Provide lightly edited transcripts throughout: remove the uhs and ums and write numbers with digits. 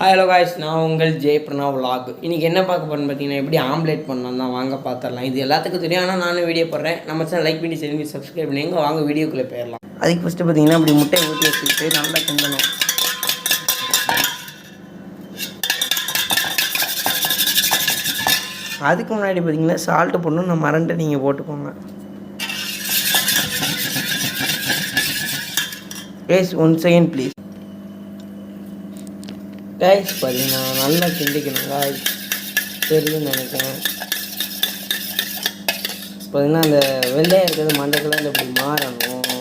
Hello guys, நான் உங்கள் Jai Pranav vlog. இன்றைக்கி என்ன பார்க்க போகிறேன்னு பார்த்தீங்கன்னா, எப்படி ஆம்லேட் பண்ணலாம் தான் வாங்க பார்த்துடலாம். இது எல்லாத்துக்கும் தெரியும், ஆனால் நானும் வீடியோ போடுறேன். நம்ம சேனல் லைக் பண்ணி சரி சப்ஸ்கிரைப் பண்ணி வாங்க வீடியோக்குள்ளே போயிடலாம். அதுக்கு ஃபஸ்ட்டு பார்த்தீங்கன்னா அப்படி முட்டையை ஊற்றி வச்சுக்கிட்டு நல்லா கிண்டணும். அதுக்கு முன்னாடி பார்த்தீங்கன்னா சால்ட்டு போடணும். நான் மறந்துட்டு நீங்கள் போட்டுக்கோங்க. Guys 1 second please. கைஸ் பார்த்தீங்கன்னா நல்லா கிண்டிக்கணும். காய்ஸ் தெரியுதுன்னு நினைக்கிறேன். பார்த்தீங்கன்னா அந்த வெள்ளையாக இருக்கிறது மண்டை கலரில் இப்படி மாறணும்.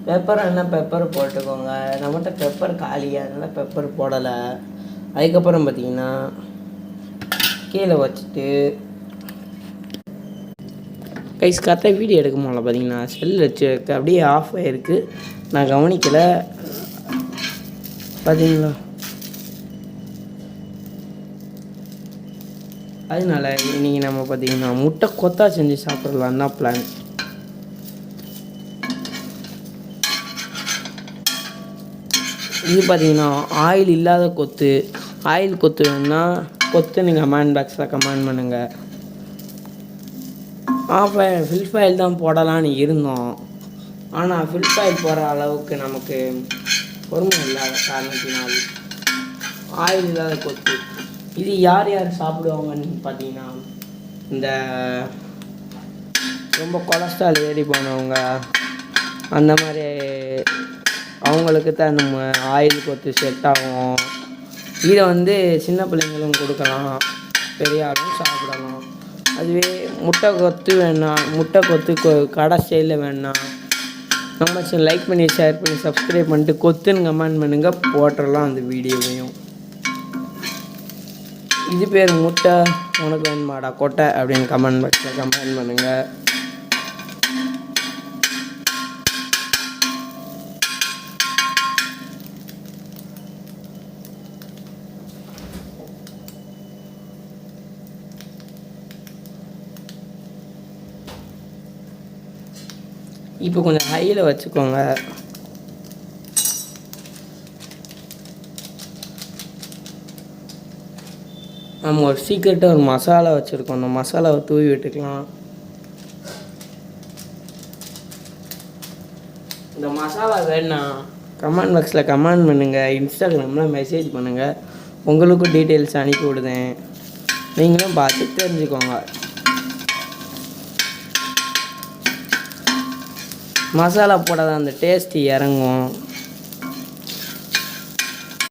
பெப்பர் என்ன பெப்பர் போட்டுக்கோங்க. நம்மகிட்ட பெப்பர் காலியாக அதனால் பெப்பர் போடலை. அதுக்கப்புறம் பார்த்தீங்கன்னா கீழே வச்சுட்டு கைஸ் கரெக்டாக வீடியோ எடுக்க முடியல. பார்த்தீங்கன்னா செல் வச்சு அப்படியே ஆஃப் ஆகிருக்கு. நான் கவனிக்கலை. பார்த்தீங்களா, அதனால இன்றைக்கி நம்ம பார்த்தீங்கன்னா முட்டை கொத்தா செஞ்சு சாப்பிட்றலாம் தான் பிளான். இது பார்த்தீங்கன்னா ஆயில் இல்லாத கொத்து. ஆயில் கொத்து வேணுன்னா கொத்து நீங்கள் கமெண்ட் பாக்ஸில் கமெண்ட் பண்ணுங்கள். ஃபில்ஃப் ஆயில் தான் போடலான்னு இருந்தோம், ஆனால் ஃபில்ஃப் ஆயில் போடுற அளவுக்கு நமக்கு பொறுமை இல்லாத காரணத்தினால் ஆயில் இல்லாத கொத்து. இது யார் யார் சாப்பிடுவாங்கன்னு பார்த்தீங்கன்னா, இந்த ரொம்ப கொலஸ்ட்ரால் ஏறி போனவங்க அந்த மாதிரி அவங்களுக்கு தான் இந்த ஆயில் கொத்து செட் ஆகும். இதை வந்து சின்ன பிள்ளைங்களும் கொடுக்கலாம், பெரிய ஆளும் சாப்பிடலாம். அதுவே முட்டை கொத்து வேணாம், முட்டை கொத்து கடை ஸ்டைலில் வேணாம், நம்ம சேனல் லைக் பண்ணி ஷேர் பண்ணி சப்ஸ்கிரைப் பண்ணிட்டு கொத்துன்னு கமெண்ட் பண்ணுங்கள், போட்டுடலாம் அந்த வீடியோவையும். இது பேர் முட்டை உனக்கு வேணுமாடா கொட்டை அப்படின்னு கமெண்ட் பாக்ஸில் கமெண்ட் பண்ணுங்கள். இப்போ கொஞ்சம் ஹையில் வச்சுக்கோங்க. நம்ம ஒரு சீக்கிரட்டாக ஒரு மசாலா வச்சுருக்கோம். அந்த மசாலாவை தூவி விட்டுக்கலாம். இந்த மசாலா வேணா கமெண்ட் பாக்ஸில் கமெண்ட் பண்ணுங்கள், இன்ஸ்டாகிராமில் மெசேஜ் பண்ணுங்கள். உங்களுக்கும் டீட்டெயில்ஸ் அனுப்பி விடுதேன், நீங்களும் பார்த்து தெரிஞ்சுக்கோங்க. மசாலா போடாத அந்த டேஸ்ட்டு இறங்கும்.